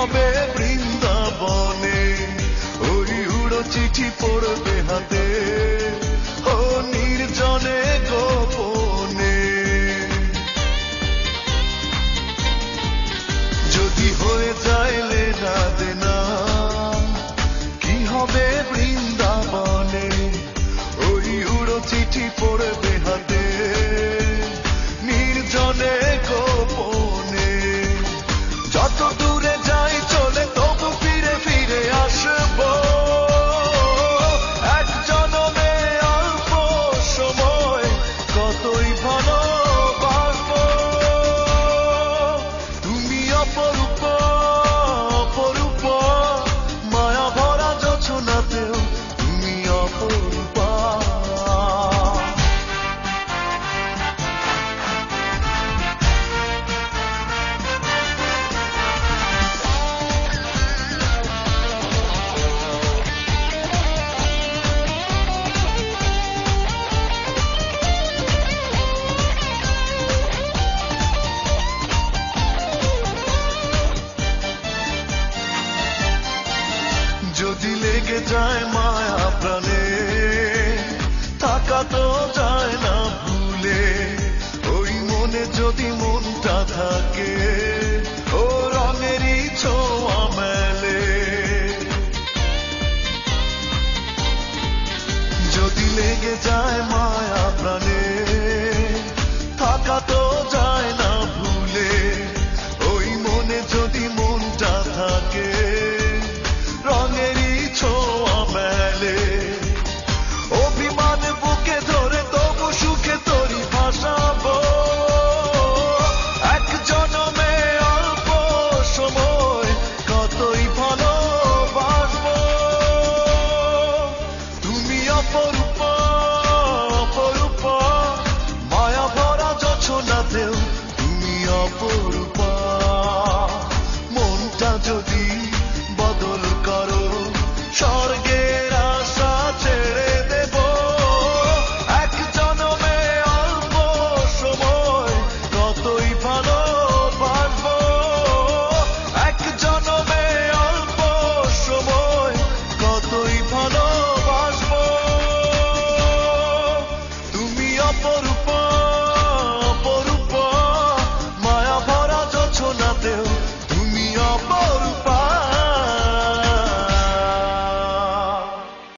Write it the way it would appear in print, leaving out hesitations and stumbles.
হবে বৃন্দাবনে, ওই উড়ো চিঠি পড়বে হাতে, ও নির্জনে গোপনে। যদি হয়ে যায় লেনা দেনা, কি হবে বৃন্দাবনে, ওই উড়ো চিঠি পড়বে হাতে, নির্জনে গোপনে। যত দূরে যাই চলে তবু ফিরে ফিরে আসবো, এক জনমে অল্প সময় কতই ভালোবাসবো। তুমি অপরূপ অপরূপ, মায়া ভরা জোছনাতেও তুমি অপরূপা। যদি লেগে যায় মায়া প্রাণে, থাকা তো যায় না ভুলে, ওই মনে যদি মনটা থাকে, ও রঙেরই ছোঁয়া মেলে। যদি লেগে যায় মায়া প্রাণে,